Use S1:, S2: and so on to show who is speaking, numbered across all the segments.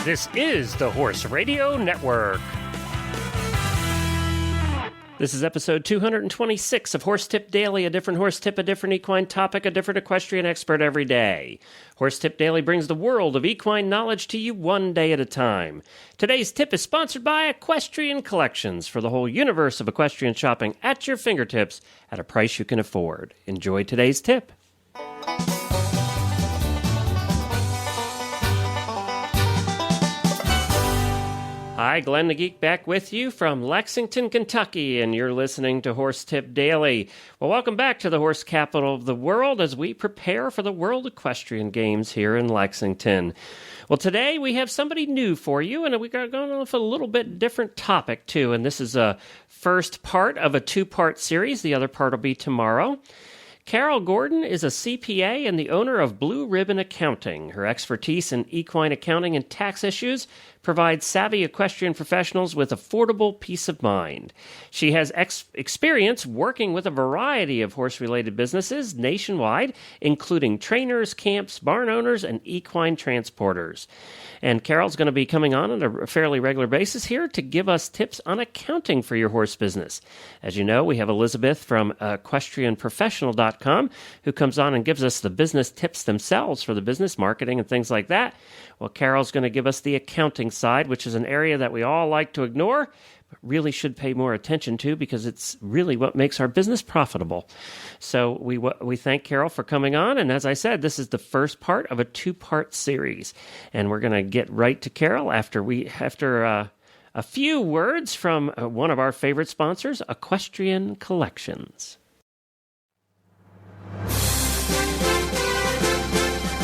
S1: This is the Horse Radio Network. This is episode 226 of Horse Tip Daily, a different horse tip, a different equine topic, a different equestrian expert every day. Horse Tip Daily brings the world of equine knowledge to you one day at a time. Today's tip is sponsored by Equestrian Collections for the whole universe of equestrian shopping at your fingertips at a price you can afford. Enjoy today's tip. Hi, Glenn the Geek back with you from Lexington, Kentucky, and you're listening to Horse Tip Daily. Well, welcome back to the horse capital of the world as we prepare for the World Equestrian Games here in Lexington. Well, today we have somebody new for you, and we got going off a little bit different topic, too, and this is a first part of a two-part series. The other part will be tomorrow. Carol Gordon is a CPA and the owner of Blue Ribbon Accounting. Her expertise in equine accounting and tax issues provides savvy equestrian professionals with affordable peace of mind. She has experience working with a variety of horse-related businesses nationwide, including trainers, camps, barn owners, and equine transporters. And Carol's going to be coming on a fairly regular basis here to give us tips on accounting for your horse business. As you know, we have Elizabeth from equestrianprofessional.com who comes on and gives us the business tips themselves for the business marketing and things like that. Well, Carol's going to give us the accounting side, which is an area that we all like to ignore, but really should pay more attention to because it's really what makes our business profitable. So we thank Carol for coming on, and as I said, this is the first part of a two-part series, and we're going to get right to Carol after a few words from one of our favorite sponsors, Equestrian Collections.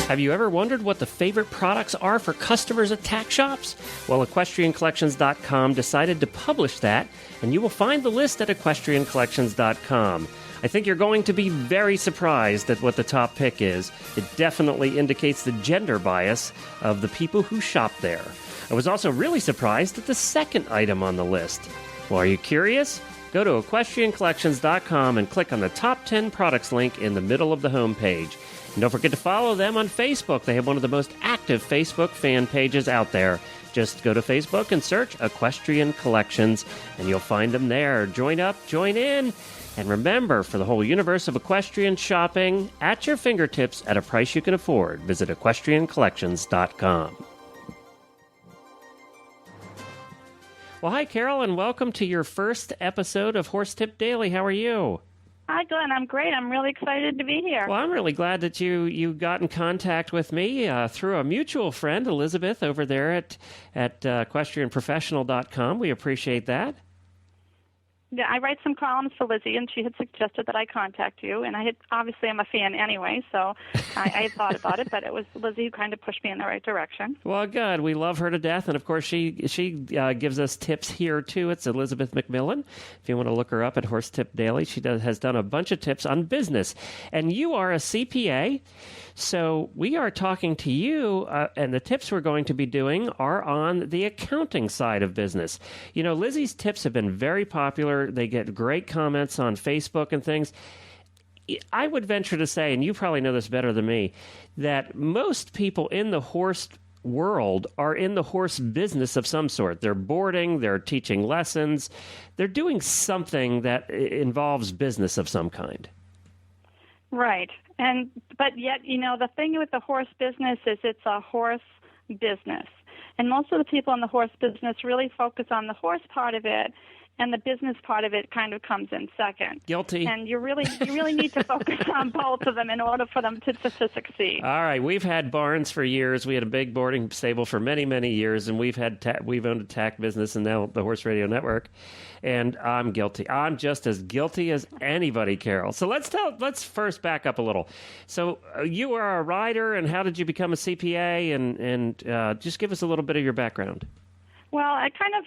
S1: Have you ever wondered what the favorite products are for customers at tack shops? Well, EquestrianCollections.com decided to publish that, and you will find the list at EquestrianCollections.com. I think you're going to be very surprised at what the top pick is. It definitely indicates the gender bias of the people who shop there. I was also really surprised at the second item on the list. Well, are you curious? Go to EquestrianCollections.com and click on the top 10 products link in the middle of the homepage. And don't forget to follow them on Facebook. They have one of the most active Facebook fan pages out there. Just go to Facebook and search Equestrian Collections, and you'll find them there. Join up, join in, and remember, for the whole universe of equestrian shopping at your fingertips at a price you can afford, visit EquestrianCollections.com. Well, hi, Carol, and welcome to your first episode of Horse Tip Daily. How are you?
S2: Hi, Glenn. I'm great. I'm really excited to be here.
S1: Well, I'm really glad that you got in contact with me through a mutual friend, Elizabeth, over there at equestrianprofessional.com. We appreciate that.
S2: Yeah, I write some columns for Lizzie, and she had suggested that I contact you. And obviously I'm a fan anyway, so I had thought about it, but it was Lizzie who kind of pushed me in the right direction.
S1: Well, good. We love her to death, and of course she gives us tips here too. It's Elizabeth McMillan. If you want to look her up at Horse Tip Daily, she has done a bunch of tips on business. And you are a CPA. So we are talking to you, and the tips we're going to be doing are on the accounting side of business. You know, Lizzie's tips have been very popular. They get great comments on Facebook and things. I would venture to say, and you probably know this better than me, that most people in the horse world are in the horse business of some sort. They're boarding, they're teaching lessons, they're doing something that involves business of some kind.
S2: Right. But yet, you know, the thing with the horse business is it's a horse business. And most of the people in the horse business really focus on the horse part of it, and the business part of it kind of comes in second.
S1: Guilty.
S2: And you really need to focus on both of them in order for them to succeed.
S1: All right. We've had barns for years. We had a big boarding stable for many, many years, and we've owned a tack business and now the Horse Radio Network. And I'm guilty. I'm just as guilty as anybody, Carol. So let's first back up a little. So you are a rider, and how did you become a CPA? And just give us a little bit of your background.
S2: Well, I kind of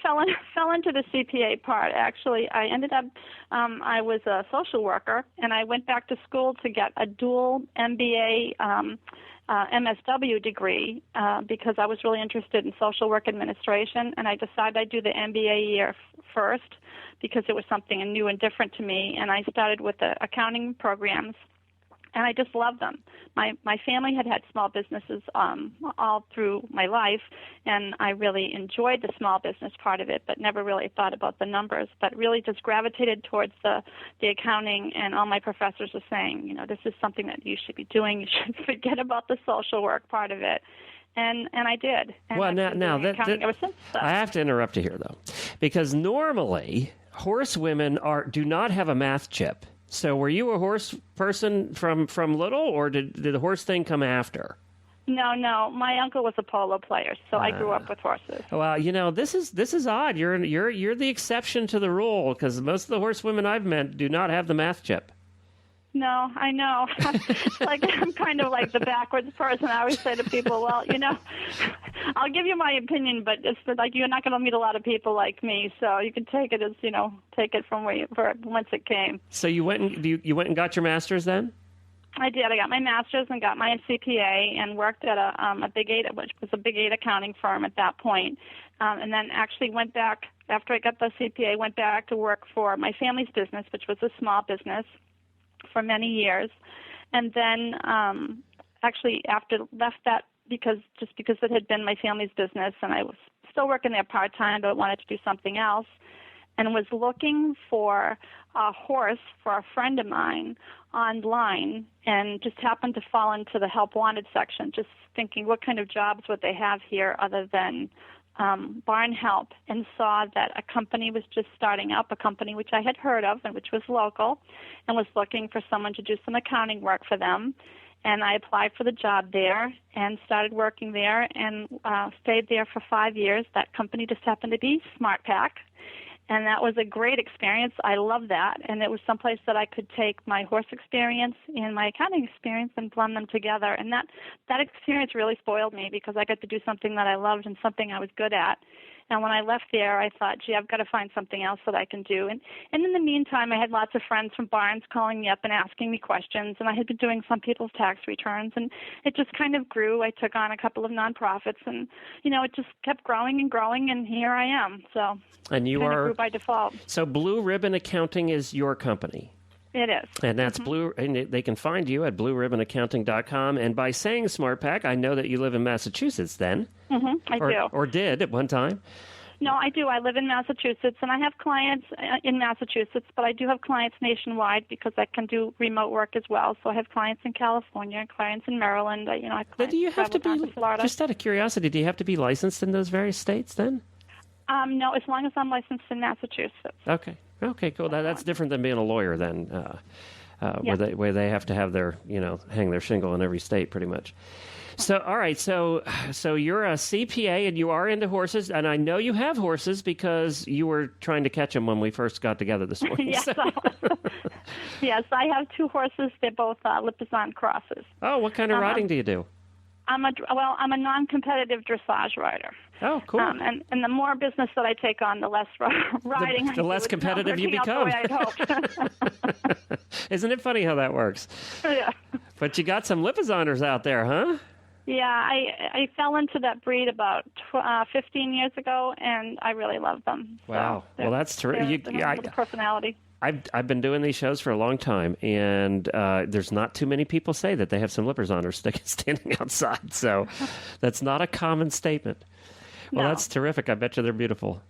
S2: fell into the CPA part, actually. I ended up, I was a social worker, and I went back to school to get a dual MBA MSW degree because I was really interested in social work administration, and I decided I'd do the MBA year first because it was something new and different to me, and I started with the accounting programs. and I just love them. My family had small businesses all through my life, and I really enjoyed the small business part of it, but never really thought about the numbers, but really just gravitated towards the accounting, and all my professors were saying, this is something that you should be doing. You should forget about the social work part of it. And I did. And
S1: well,
S2: I've been
S1: now
S2: doing accounting ever since. So.
S1: I have to interrupt you here, though, because normally horsewomen do not have a math chip. So were you a horse person from little, or did the horse thing come after?
S2: No. My uncle was a polo player, so I grew up with horses.
S1: Well, this is odd. You're the exception to the rule, because most of the horsewomen I've met do not have the math chip.
S2: No, I know. I'm kind of like the backwards person. I always say to people, well, I'll give you my opinion, but it's like you're not going to meet a lot of people like me, so you can take it as, take it from whence it came.
S1: So you went and got your master's then?
S2: I did. I got my master's and got my CPA and worked at a Big 8, which was a Big 8 accounting firm at that point. And then actually went back, after I got the CPA, went back to work for my family's business, which was a small business, for many years, and then actually after left that because it had been my family's business, and I was still working there part-time, but wanted to do something else, and was looking for a horse for a friend of mine online, and just happened to fall into the help wanted section, just thinking what kind of jobs would they have here other than barn help, and saw that a company was just starting up, a company which I had heard of and which was local, and was looking for someone to do some accounting work for them. And I applied for the job there and started working there, and stayed there for 5 years. That company just happened to be SmartPack, and that was a great experience. I loved that, and it was someplace that I could take my horse experience and my accounting experience and blend them together. And that experience really spoiled me, because I got to do something that I loved and something I was good at. And when I left there, I thought, gee, I've got to find something else that I can do. And in the meantime, I had lots of friends from Barnes calling me up and asking me questions, and I had been doing some people's tax returns, and it just kind of grew. I took on a couple of nonprofits, and, it just kept growing and growing, and here I am. So
S1: and you
S2: grew by default.
S1: So Blue Ribbon Accounting is your company.
S2: It is.
S1: And that's Blue, and they can find you at blueribbonaccounting.com. And by saying SmartPack, I know that you live in Massachusetts then.
S2: I do.
S1: Or did at one time.
S2: No, I do. I live in Massachusetts, and I have clients in Massachusetts, but I do have clients nationwide because I can do remote work as well. So I have clients in California, clients in Maryland. I have clients
S1: do you have to be,
S2: Florida.
S1: Just out of curiosity, do you have to be licensed in those various states then?
S2: No, as long as I'm licensed in Massachusetts.
S1: Okay, cool. That's different than being a lawyer then, where they have to have their, hang their shingle in every state pretty much. So, all right, so you're a CPA and you are into horses, and I know you have horses because you were trying to catch them when we first got together this morning.
S2: Yes, yes, I have 2 horses. They're both Lipizzan crosses.
S1: Oh, what kind of riding do you do?
S2: I'm a non-competitive dressage rider.
S1: Oh, cool.
S2: And the more business that I take on, the less riding
S1: the less competitive you become.
S2: The way I'd hoped.
S1: Isn't it funny how that works?
S2: Yeah.
S1: But you got some Lipizzaners out there, huh?
S2: Yeah, I fell into that breed about 15 years ago, and I really love them.
S1: Wow. Well, that's terrific.
S2: They have a personality.
S1: I've been doing these shows for a long time, and there's not too many people say that they have some Lipizzaners standing outside. So that's not a common statement. Well, That's terrific. I bet you they're beautiful.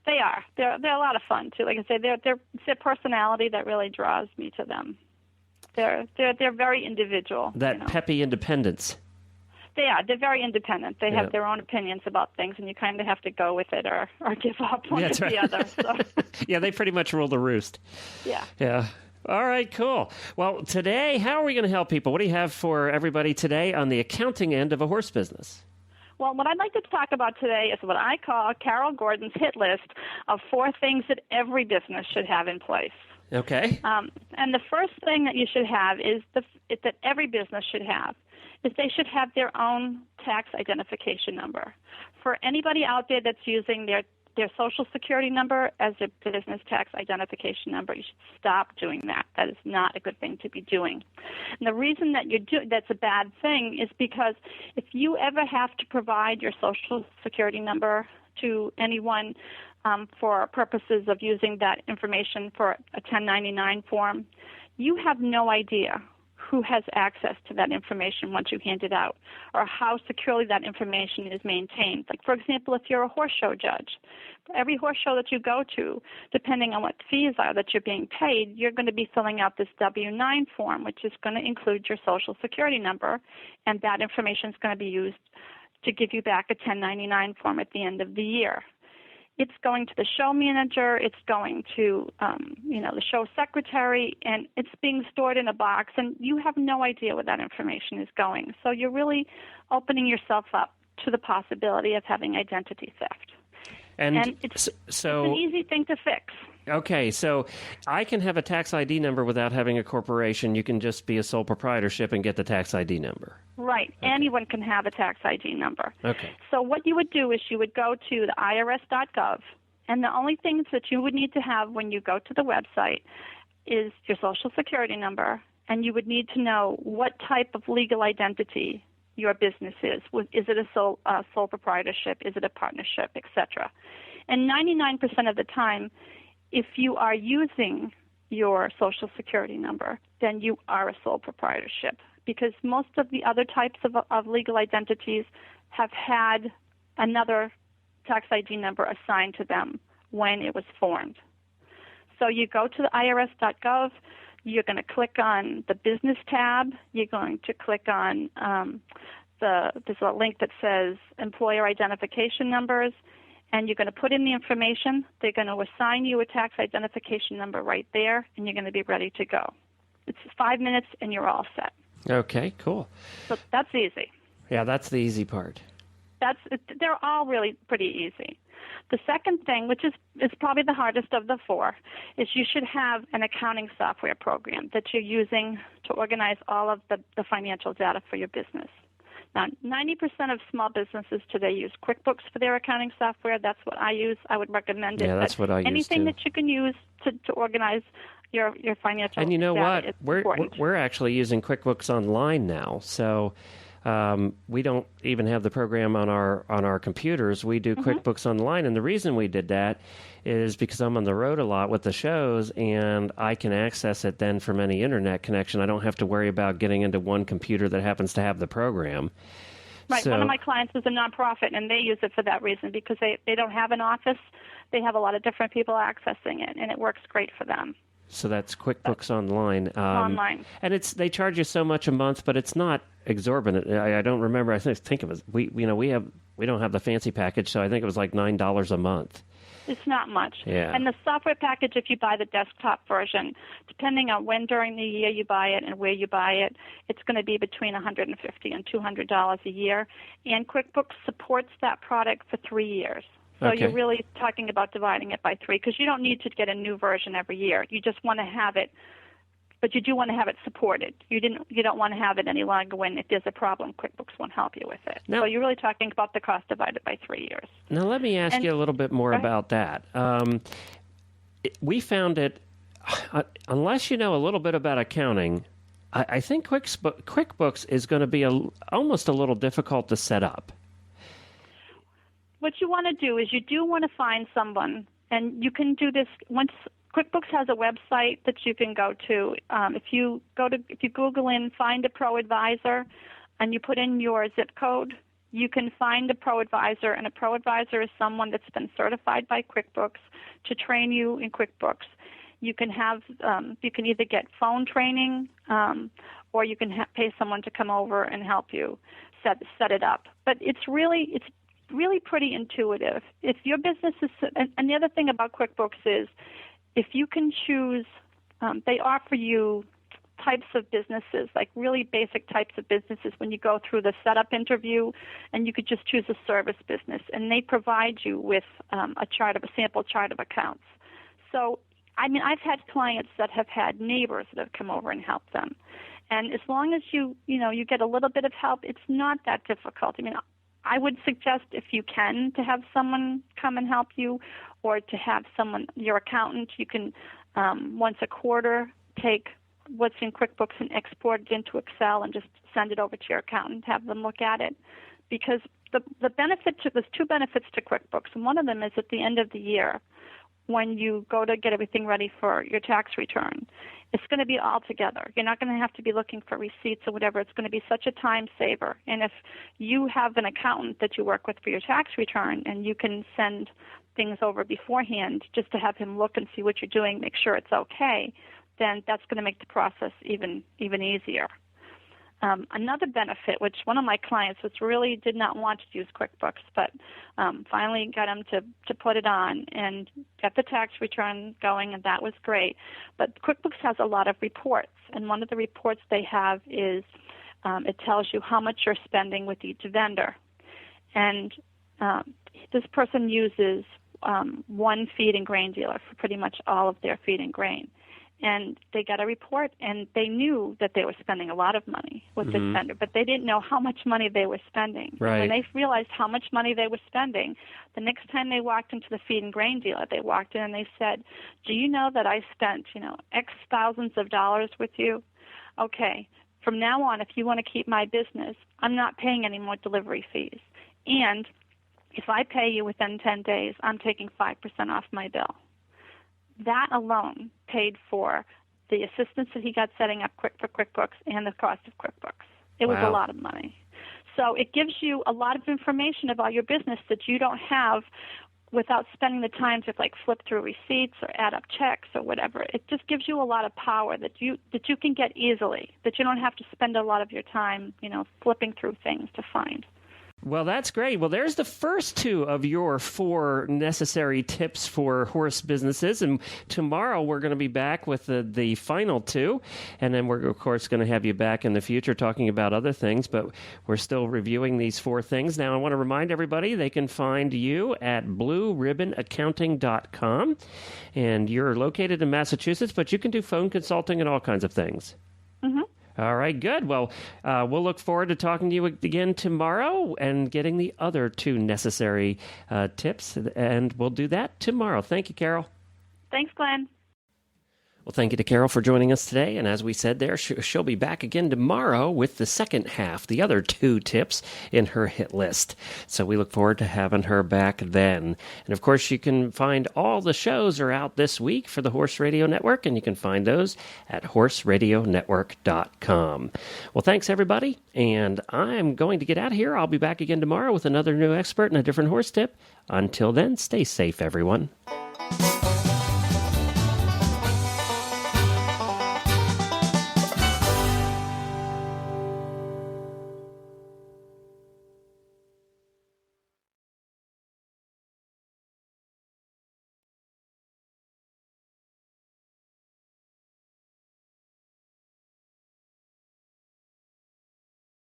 S2: They are. They're a lot of fun too. Like I say, it's their personality that really draws me to them. They're very individual.
S1: That peppy independence.
S2: They are. They're very independent. They have their own opinions about things, and you kind of have to go with it or give up one or the other. So.
S1: Yeah, they pretty much rule the roost.
S2: Yeah.
S1: Yeah. All right, cool. Well, today, how are we going to help people? What do you have for everybody today on the accounting end of a horse business?
S2: Well, what I'd like to talk about today is what I call Carol Gordon's hit list of 4 things that every business should have in place.
S1: Okay.
S2: And the first thing that you should have is that every business should have is they should have their own tax identification number. For anybody out there that's using their Social Security number as a business tax identification number, you should stop doing that. That is not a good thing to be doing. And the reason that that's a bad thing is because if you ever have to provide your Social Security number to anyone for purposes of using that information for a 1099 form, you have no idea who has access to that information once you hand it out, or how securely that information is maintained. Like, for example, if you're a horse show judge, every horse show that you go to, depending on what fees are that you're being paid, you're going to be filling out this W-9 form, which is going to include your Social Security number, and that information is going to be used to give you back a 1099 form at the end of the year. It's going to the show manager, it's going to the show secretary, and it's being stored in a box, and you have no idea where that information is going. So you're really opening yourself up to the possibility of having identity theft. And it's an easy thing to fix.
S1: Okay, so I can have a tax ID number without having a corporation. You can just be a sole proprietorship and get the tax ID number.
S2: Right. Okay. Anyone can have a tax ID number.
S1: Okay.
S2: So what you would do is you would go to the irs.gov, and the only things that you would need to have when you go to the website is your Social Security number, and you would need to know what type of legal identity your business is. Is it a sole proprietorship? Is it a partnership, etc.? And 99% of the time, if you are using your Social Security number, then you are a sole proprietorship, because most of the other types of legal identities have had another tax ID number assigned to them when it was formed. So you go to the irs.gov, you're going to click on the business tab, you're going to click on there's a link that says employer identification numbers, and you're going to put in the information. They're going to assign you a tax identification number right there, and you're going to be ready to go. It's 5 minutes, and you're all set.
S1: Okay, cool.
S2: So that's easy.
S1: Yeah, that's the easy part.
S2: They're all really pretty easy. The second thing, which is probably the hardest of the four, is you should have an accounting software program that you're using to organize all of the financial data for your business. Now, 90% of small businesses today use QuickBooks for their accounting software. That's what I use. I would recommend it.
S1: Yeah, that's what I use,
S2: anything that you can use to organize your financial data.
S1: And you know what?
S2: Important.
S1: We're actually using QuickBooks Online now. So we don't even have the program on our computers. We do QuickBooks Online, and the reason we did that is because I'm on the road a lot with the shows, and I can access it then from any internet connection. I don't have to worry about getting into one computer that happens to have the program.
S2: Right. So, one of my clients is a nonprofit, and they use it for that reason, because they don't have an office. They have a lot of different people accessing it, and it works great for them.
S1: So that's QuickBooks Online.
S2: Online.
S1: And they charge you so much a month, but it's not exorbitant. I don't remember. I think it was we don't have the fancy package, so I think it was like $9 a month.
S2: It's not much.
S1: Yeah.
S2: And the software package, if you buy the desktop version, depending on when during the year you buy it and where you buy it, it's going to be between $150 and $200 a year. And QuickBooks supports that product for 3 years. So
S1: Okay.
S2: You're really talking about dividing it by 3, because you don't need to get a new version every year. You just want to have it, but you do want to have it supported. You don't want to have it any longer when, if there's a problem, QuickBooks won't help you with it.
S1: Now,
S2: so you're really talking about the cost divided by 3 years.
S1: Now let me ask you a little bit more about that. We found it, unless you know a little bit about accounting, I think QuickBooks is going to be almost a little difficult to set up.
S2: What you want to do is you do want to find someone, and you can do this once. QuickBooks has a website that you can go to. If you Google in Find a Pro Advisor, and you put in your zip code, you can find a pro advisor, and a pro advisor is someone that's been certified by QuickBooks to train you in QuickBooks. You can you can either get phone training, or you can pay someone to come over and help you set it up. But it's really pretty intuitive. If your business is, and the other thing about QuickBooks is, if you can choose, they offer you types of businesses, like really basic types of businesses when you go through the setup interview, and you could just choose a service business, and they provide you with a sample chart of accounts. So, I mean, I've had clients that have had neighbors that have come over and helped them. And as long as you get a little bit of help, it's not that difficult. I mean, I would suggest, if you can, to have someone come and help you, or to have your accountant. You can, once a quarter, take what's in QuickBooks and export it into Excel and just send it over to your accountant, have them look at it. Because there's two benefits to QuickBooks, and one of them is at the end of the year, when you go to get everything ready for your tax return. It's going to be all together. You're not going to have to be looking for receipts or whatever. It's going to be such a time saver. And if you have an accountant that you work with for your tax return and you can send things over beforehand just to have him look and see what you're doing, make sure it's okay, then that's going to make the process even easier. Another benefit, which one of my clients really did not want to use QuickBooks, but finally got him to put it on and get the tax return going, and that was great. But QuickBooks has a lot of reports, and one of the reports they have is it tells you how much you're spending with each vendor. And this person uses one feed and grain dealer for pretty much all of their feed and grain. And they got a report, and they knew that they were spending a lot of money with this vendor, but they didn't know how much money they were spending.
S1: Right.
S2: When they realized how much money they were spending, the next time they walked into the feed and grain dealer, they walked in and they said, "Do you know that I spent, X thousands of dollars with you? Okay, from now on, if you want to keep my business, I'm not paying any more delivery fees. And if I pay you within 10 days, I'm taking 5% off my bill." That alone paid for the assistance that he got setting up QuickBooks and the cost of QuickBooks. It was a lot of money. So it gives you a lot of information about your business that you don't have without spending the time to flip through receipts or add up checks or whatever. It just gives you a lot of power that you can get easily, that you don't have to spend a lot of your time, flipping through things to find.
S1: Well, that's great. Well, there's the first two of your 4 necessary tips for horse businesses. And tomorrow we're going to be back with the final 2. And then we're, of course, going to have you back in the future talking about other things. But we're still reviewing these 4 things. Now, I want to remind everybody they can find you at blueribbonaccounting.com. And you're located in Massachusetts, but you can do phone consulting and all kinds of things.
S2: Mm-hmm.
S1: All right, good. Well, we'll look forward to talking to you again tomorrow and getting the other 2 necessary tips, and we'll do that tomorrow. Thank you, Carol.
S2: Thanks, Glenn.
S1: Well, thank you to Carol for joining us today. And as we said there, she'll be back again tomorrow with the second half, the other 2 tips in her hit list. So we look forward to having her back then. And of course, you can find all the shows are out this week for the Horse Radio Network, and you can find those at horseradionetwork.com. Well, thanks, everybody. And I'm going to get out of here. I'll be back again tomorrow with another new expert and a different horse tip. Until then, stay safe, everyone.